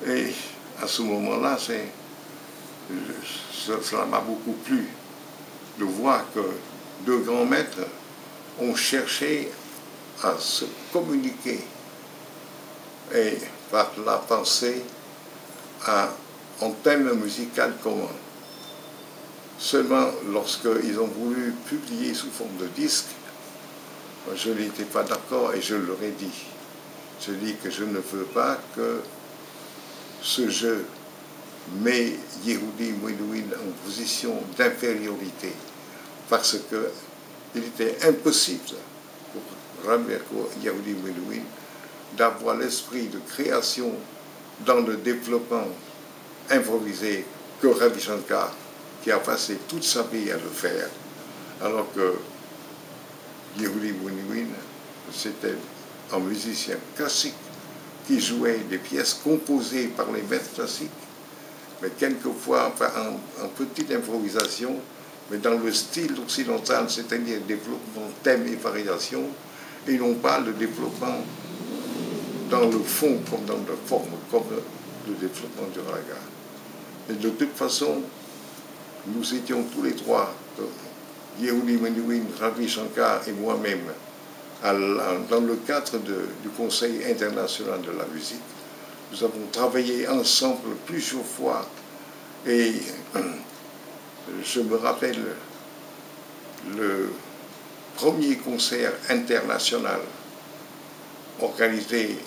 Et à ce moment-là, cela m'a beaucoup plu de voir que deux grands maîtres ont cherché à se communiquer et par la pensée en thème musical commun. Seulement, lorsqu'ils ont voulu publier sous forme de disque, je n'étais pas d'accord et je leur ai dit. Je dis que je ne veux pas que ce jeu met Yehudi Menuhin en position d'infériorité, parce qu'il était impossible pour Rabbi Yehudi Menuhin d'avoir l'esprit de création dans le développement improvisé que Ravi Shankar, qui a passé toute sa vie à le faire, alors que Yehudi Menuhin, c'était un musicien classique qui jouait des pièces composées par les maîtres classiques, mais quelquefois en petite improvisation, mais dans le style occidental, c'est-à-dire développement, thème et variation, et non pas le développement dans le fond comme dans la forme, comme le développement du raga. Et de toute façon, nous étions tous les trois, Yehudi Menuhin, Ravi Shankar et moi-même, dans le cadre du Conseil international de la musique. Nous avons travaillé ensemble plusieurs fois et je me rappelle le premier concert international organisé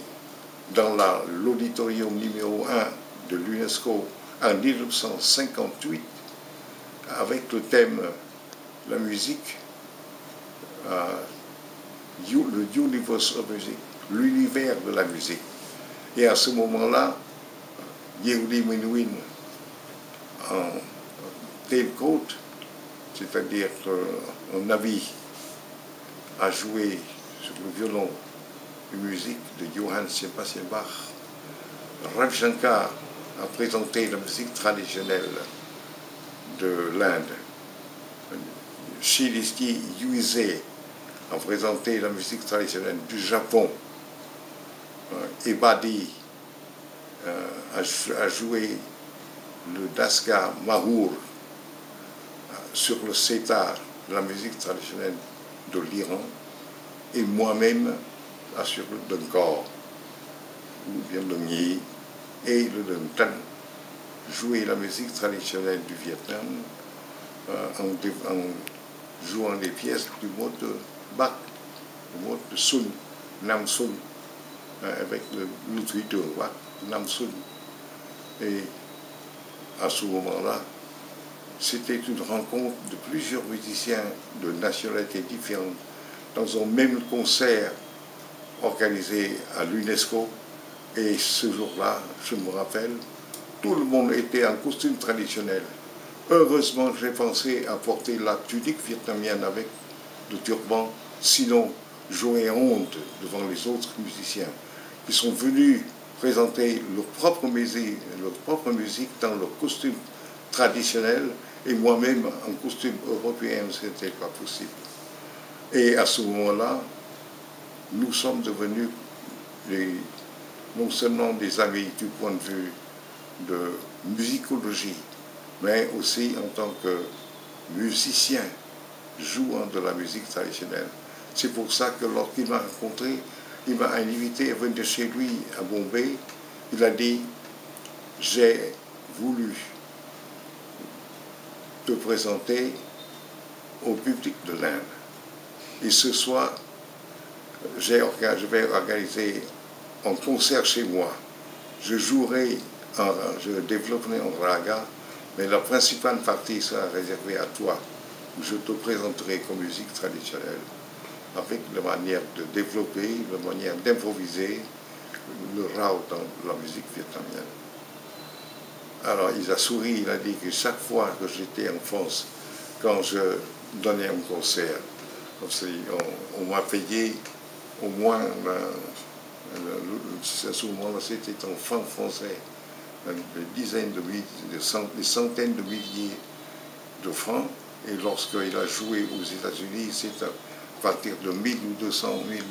dans l'auditorium numéro 1 de l'UNESCO en 1958 avec le thème la musique, le universe of music, l'univers de la musique. Et à ce moment-là, Yehudi Menuhin en tailcoat, c'est-à-dire un navire, a joué sur le violon de musique de Johann Sebastian Bach. Ravi Shankar a présenté la musique traditionnelle de l'Inde. Shiliski Yuise a présenté la musique traditionnelle du Japon. Ebadi a joué le Daska Mahur sur le setar de la musique traditionnelle de l'Iran, et moi-même sur le Dengor, ou bien le Nyi, et le Dengtan, jouer la musique traditionnelle du Vietnam en jouant des pièces du mode Bach, du mode Sun, Nam Sun, avec l'outil de Bach, Nam Sun. Et à ce moment-là, c'était une rencontre de plusieurs musiciens de nationalités différentes dans un même concert organisé à l'UNESCO. Et ce jour-là, je me rappelle, tout le monde était en costume traditionnel. Heureusement, j'ai pensé à porter la tunique vietnamienne avec le turban, sinon j'aurais honte devant les autres musiciens qui sont venus présenter leur propre musique dans leur costume traditionnel, et moi-même en costume européen, ce n'était pas possible. Et à ce moment-là, nous sommes devenus non seulement des amis du point de vue de musicologie, mais aussi en tant que musicien jouant de la musique traditionnelle. C'est pour ça que lorsqu'il m'a rencontré, il m'a invité à venir chez lui à Bombay. Il a dit, j'ai voulu te présenter au public de l'Inde. Et ce soir, je vais organiser un concert chez moi. Je développerai en raga, mais la principale partie sera réservée à toi. Je te présenterai comme musique traditionnelle, avec la manière de développer, la manière d'improviser le rao dans la musique vietnamienne. Alors il a souri, il a dit que chaque fois que j'étais en France, quand je donnais un concert, on m'a payé au moins, à ce moment-là, c'était en francs français, des centaines de milliers de francs. Et lorsqu'il a joué aux États-Unis, c'est à partir de 1000 ou 200 000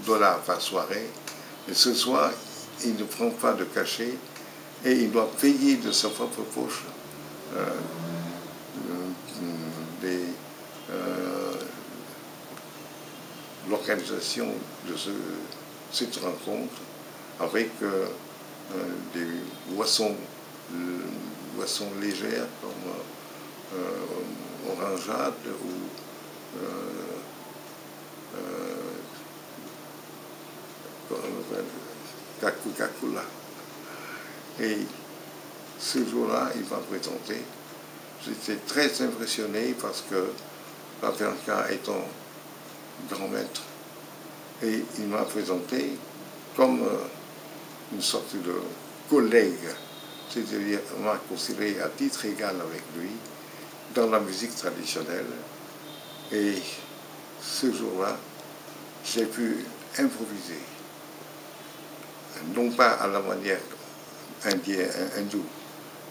dollars par soirée. Et ce soir, il ne prend pas de cachet et il doit payer de sa propre poche l'organisation de cette rencontre avec des boissons légères comme orangeade ou Coca-Cola. Et ce jour-là, il m'a présenté. J'étais très impressionné parce que Ravi-Shankar est un grand maître. Et il m'a présenté comme une sorte de collègue, c'est-à-dire m'a considéré à titre égal avec lui dans la musique traditionnelle. Et ce jour-là, j'ai pu improviser, non pas à la manière hindoue,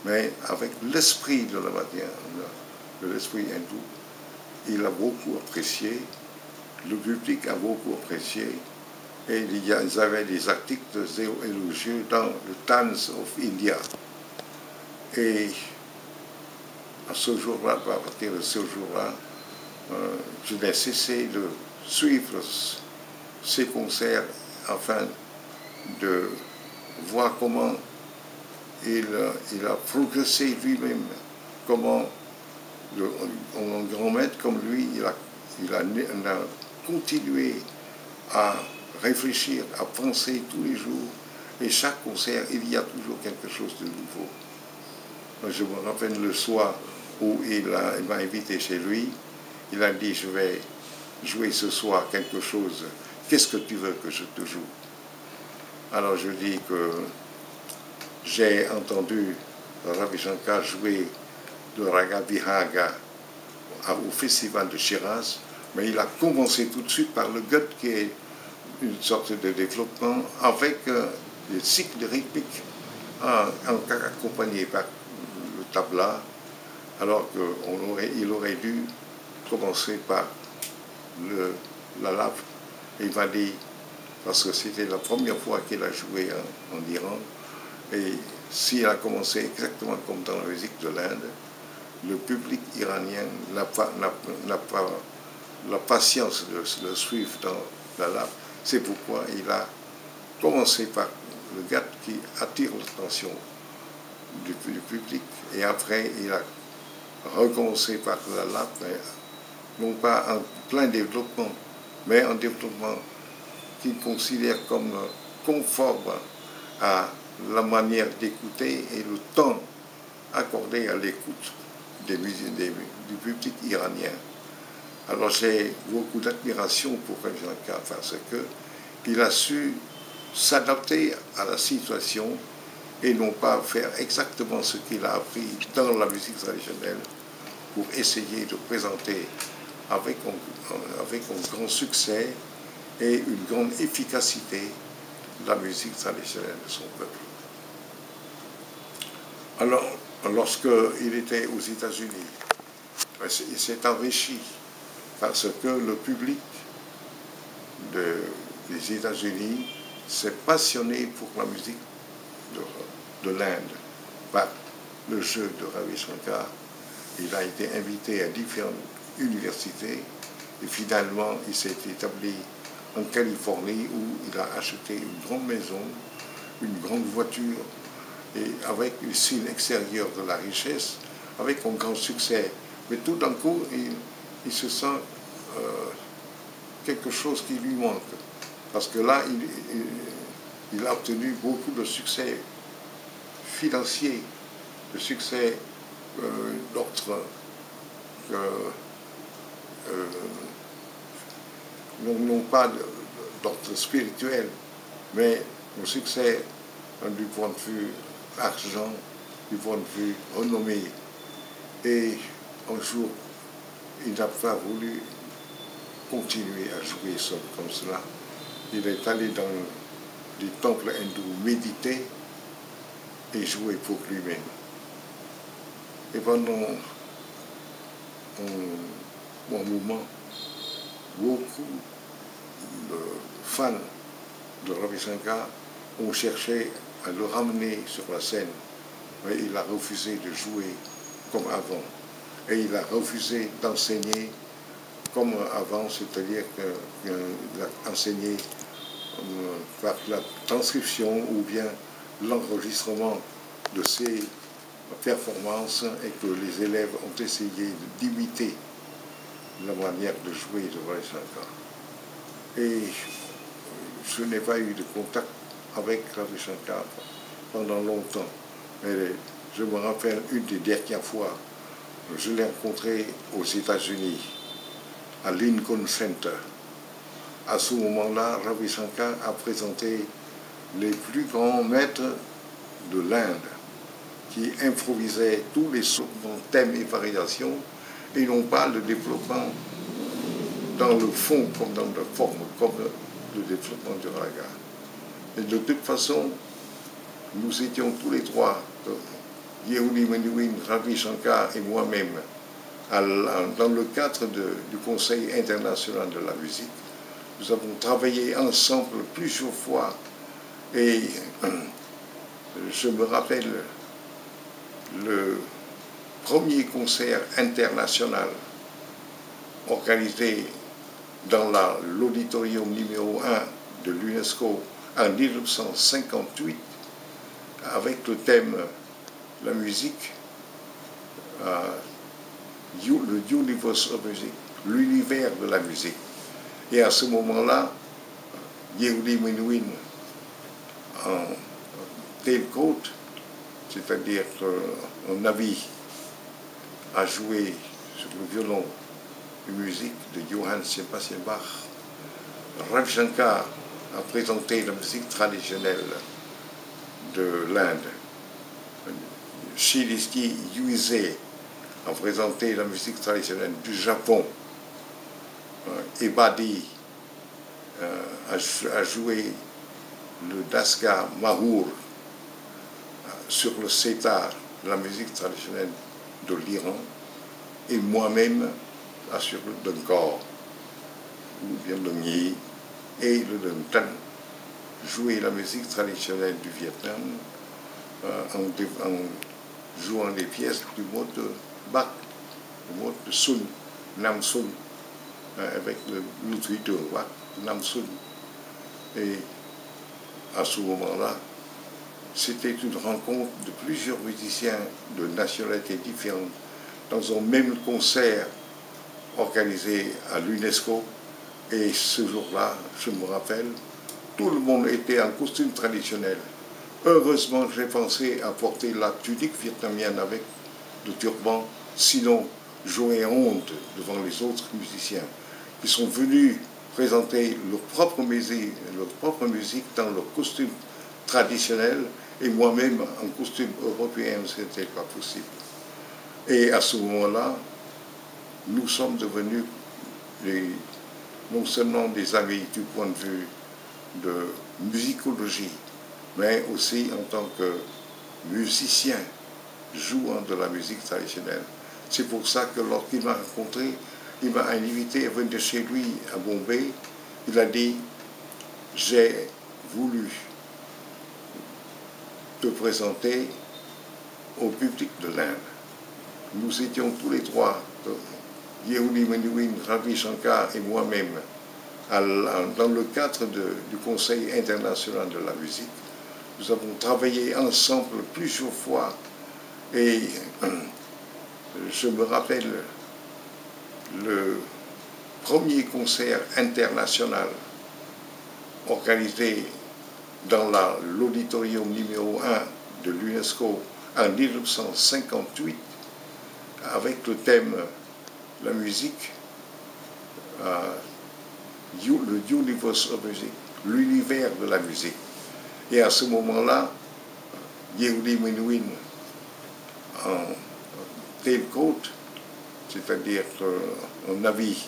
mais avec l'esprit de la manière, de l'esprit hindou. Il a beaucoup apprécié, le public a beaucoup apprécié, et ils avaient des articles élogieux dans le Times of India. Et à ce jour-là, à partir de ce jour-là, je n'ai cessé de suivre ces concerts afin de voir comment il a progressé lui-même, comment un grand maître comme lui, il a continué à réfléchir, à penser tous les jours, et chaque concert, il y a toujours quelque chose de nouveau. Je me rappelle le soir où il m'a invité chez lui, il a dit, je vais jouer ce soir quelque chose, qu'est-ce que tu veux que je te joue? Alors je dis que j'ai entendu Ravi-Shankar jouer le Raga Viraga au festival de Shiraz, mais il a commencé tout de suite par le gut, qui est une sorte de développement avec des cycles rythmiques accompagnés par le tabla, alors qu'il aurait dû commencer par la lave. Il m'a dit, parce que c'était la première fois qu'il a joué en Iran, et s'il a commencé exactement comme dans la musique de l'Inde, le public iranien n'a pas la patience de le suivre dans la lave. C'est pourquoi il a commencé par le gat qui attire l'attention du public, et après il a recommencé par la lave, non pas en plein développement, mais en développement qu'il considère comme conforme à la manière d'écouter et le temps accordé à l'écoute du public iranien. Alors j'ai beaucoup d'admiration pour Ravi-Shankar parce qu'il a su s'adapter à la situation et non pas faire exactement ce qu'il a appris dans la musique traditionnelle pour essayer de présenter avec un grand succès et une grande efficacité la musique traditionnelle de son peuple. Alors, lorsqu'il était aux États-Unis, il s'est enrichi parce que le public des États-Unis s'est passionné pour la musique de l'Inde par le jeu de Ravi-Shankar. Il a été invité à différentes universités et finalement il s'est établi en Californie où il a acheté une grande maison, une grande voiture et avec une signe extérieure de la richesse, avec un grand succès. Mais tout d'un coup, il se sent quelque chose qui lui manque. Parce que là, il a obtenu beaucoup de succès financier, de succès d'ordre non pas d'ordre spirituel, mais un succès du point de vue argent, du point de vue renommée. Et un jour, il n'a pas voulu continuer à jouer seul comme cela. Il est allé dans des temples hindous méditer et jouer pour lui-même. Et pendant un moment, beaucoup de fans de Ravi-Shankar ont cherché à le ramener sur la scène, mais il a refusé de jouer comme avant. Et il a refusé d'enseigner comme avant, c'est-à-dire qu'il a enseigné par la transcription ou bien l'enregistrement de ses performances et que les élèves ont essayé d'imiter la manière de jouer de Ravi Shankar. Et je n'ai pas eu de contact avec Ravi Shankar pendant longtemps. Mais je me rappelle une des dernières fois, je l'ai rencontré aux États-Unis, à Lincoln Center. À ce moment-là, Ravi Shankar a présenté les plus grands maîtres de l'Inde qui improvisaient tous les thèmes et variations et non pas le développement dans le fond comme dans la forme, comme le développement du raga. Et de toute façon, nous étions tous les trois, Yehudi Menuhin, Ravi Shankar et moi-même, dans le cadre du Conseil international de la musique. Nous avons travaillé ensemble plusieurs fois et je me rappelle le premier concert international organisé dans l'auditorium numéro 1 de l'UNESCO en 1958 avec le thème la musique, le universe of music, l'univers de la musique. Et à ce moment-là, Yehudi Menuhin en tailcoat, c'est-à-dire un habit, a joué sur le violon une musique de Johann Sebastian Bach. Ravi Shankar a présenté la musique traditionnelle de l'Inde. Shiliski Yuise a présenté la musique traditionnelle du Japon. Ebadi a joué le Daska Mahur sur le setar, la musique traditionnelle de l'Iran, et moi-même sur le Dengor, ou bien le Nyi, et le Dengtan, jouer la musique traditionnelle du Vietnam en jouant les pièces du mode Bach, du mode Sun, Nam Sun, avec l'outil de Bach, Nam Sun. Et à ce moment-là, c'était une rencontre de plusieurs musiciens de nationalités différentes dans un même concert organisé à l'UNESCO. Et ce jour-là, je me rappelle, tout le monde était en costume traditionnel. Heureusement, j'ai pensé à porter la tunique vietnamienne avec le turban, sinon j'aurais honte devant les autres musiciens qui sont venus présenter leur propre musique dans leur costume traditionnel et moi-même en costume européen, ce n'était pas possible. Et à ce moment-là, nous sommes devenus non seulement des amis du point de vue de musicologie, mais aussi en tant que musicien jouant de la musique traditionnelle. C'est pour ça que lorsqu'il m'a rencontré, il m'a invité à venir chez lui à Bombay. Il a dit, j'ai voulu te présenter au public de l'Inde. Nous étions tous les trois, Yehudi Menuhin, Ravi Shankar et moi-même, dans le cadre du Conseil international de la musique. Nous avons travaillé ensemble plusieurs fois et je me rappelle le premier concert international organisé dans l'auditorium numéro 1 de l'UNESCO en 1958 avec le thème la musique, le universe of music, l'univers de la musique. Et à ce moment-là, Yehudi Menuhin en tailcoat, c'est-à-dire un habit,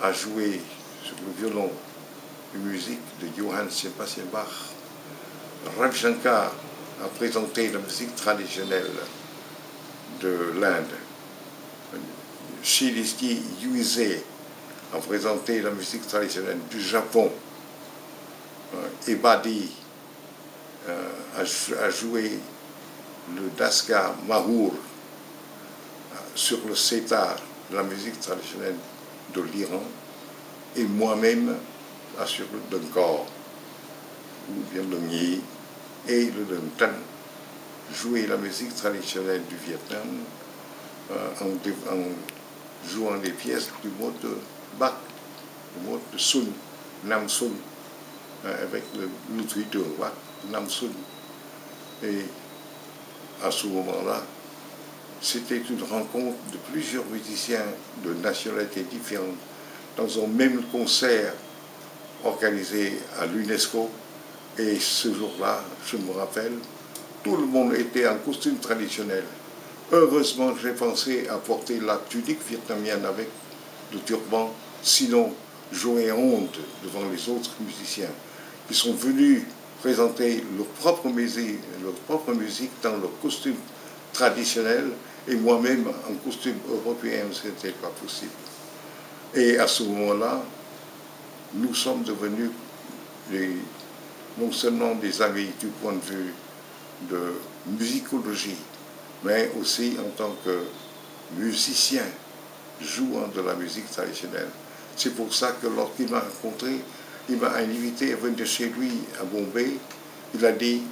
a joué sur le violon une musique de Johann Sebastian Bach. Ravi Shankar a présenté la musique traditionnelle de l'Inde. Shiliski Yuise a présenté la musique traditionnelle du Japon. Ebadi a joué le Daska Mahour sur le setar de la musique traditionnelle de l'Iran, et moi-même sur le Dengor, ou bien le Nyi, et le Dengtan, jouer la musique traditionnelle du Vietnam en jouant des pièces du mode Bach, du mode Sun, Nam Sun, avec le tweet de Bach, Nam Sun. Et à ce moment-là, c'était une rencontre de plusieurs musiciens de nationalités différentes dans un même concert organisé à l'UNESCO. Et ce jour-là, je me rappelle, tout le monde était en costume traditionnel. Heureusement, j'ai pensé à porter la tunique vietnamienne avec le turban, sinon j'aurais honte devant les autres musiciens qui sont venus présenter leur propre musique dans leur costume traditionnel, et moi-même en costume européen, ce n'était pas possible. Et à ce moment-là, nous sommes devenus non seulement des amis du point de vue de musicologie, mais aussi en tant que musicien jouant de la musique traditionnelle. C'est pour ça que lorsqu'il m'a rencontré, il m'a invité à venir chez lui à Bombay. Il a dit: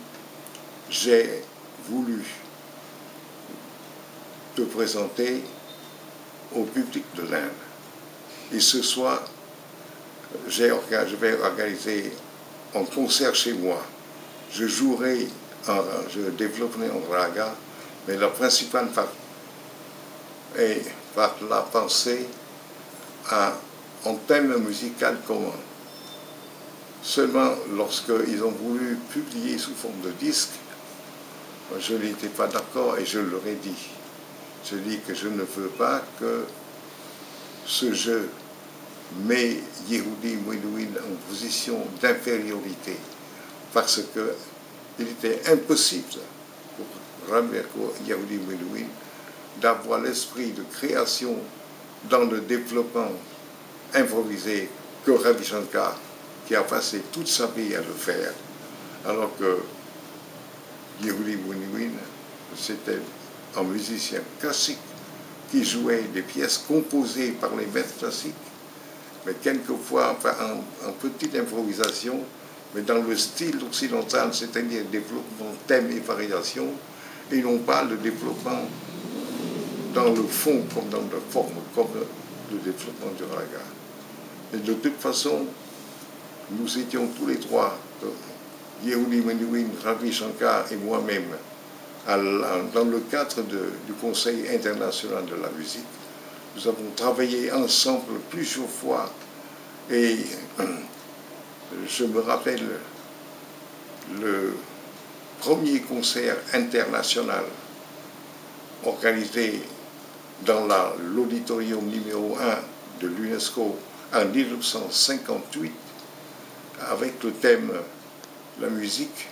j'ai voulu te présenter au public de l'Inde. Et ce soir, je vais organiser un concert chez moi. Je développerai en raga, mais la principale est par la pensée à un thème musical commun. Seulement, lorsqu'ils ont voulu publier sous forme de disque, je n'étais pas d'accord et je leur ai dit. Je dis que je ne veux pas que ce jeu met Yehudi Menuhin en position d'infériorité, parce qu'il était impossible pour Yehudi Menuhin d'avoir l'esprit de création dans le développement improvisé que Ravi Shankar, qui a passé toute sa vie à le faire, alors que Yehudi Menuhin, c'était un musicien classique qui jouait des pièces composées par les maîtres classiques, mais quelquefois en petite improvisation, mais dans le style occidental, c'est-à-dire développement, thème et variation, et non pas le développement dans le fond comme dans la forme, comme le développement du raga. Et de toute façon, nous étions tous les trois, Yehudi Menuhin, Ravi Shankar et moi-même, dans le cadre du Conseil international de la musique. Nous avons travaillé ensemble plusieurs fois, et je me rappelle le premier concert international organisé dans l'auditorium numéro 1 de l'UNESCO en 1958, avec le thème la musique,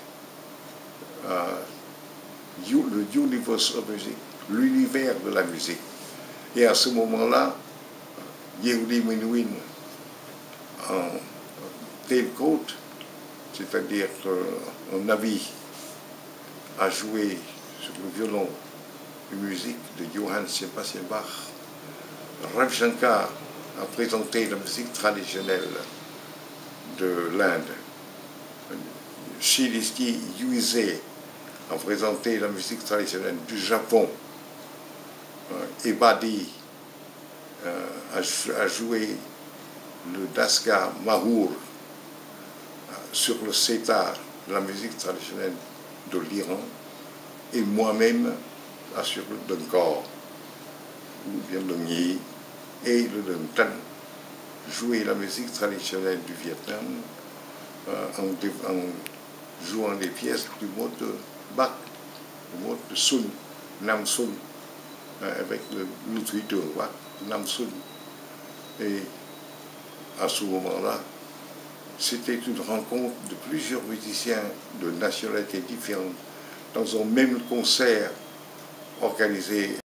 le universe of music, l'univers de la musique. Et à ce moment-là, Yehudi Menuhin en tailcoat, c'est-à-dire un habit, a joué sur le violon une musique de Johann Sebastian Bach. Ravi Shankar a présenté la musique traditionnelle de l'Inde. Shiliski Yuise a présenté la musique traditionnelle du Japon. Ebadi a joué le Daska Mahour sur le setar de la musique traditionnelle de l'Iran, et moi-même sur le Dengor, ou bien le Nyi, et le Dengtan, jouer la musique traditionnelle du Vietnam en jouant des pièces du mode Bach, du mode Sun, Nam Sun, avec le tweet de Bach, Nam Sun. Et à ce moment-là, c'était une rencontre de plusieurs musiciens de nationalités différentes dans un même concert organisé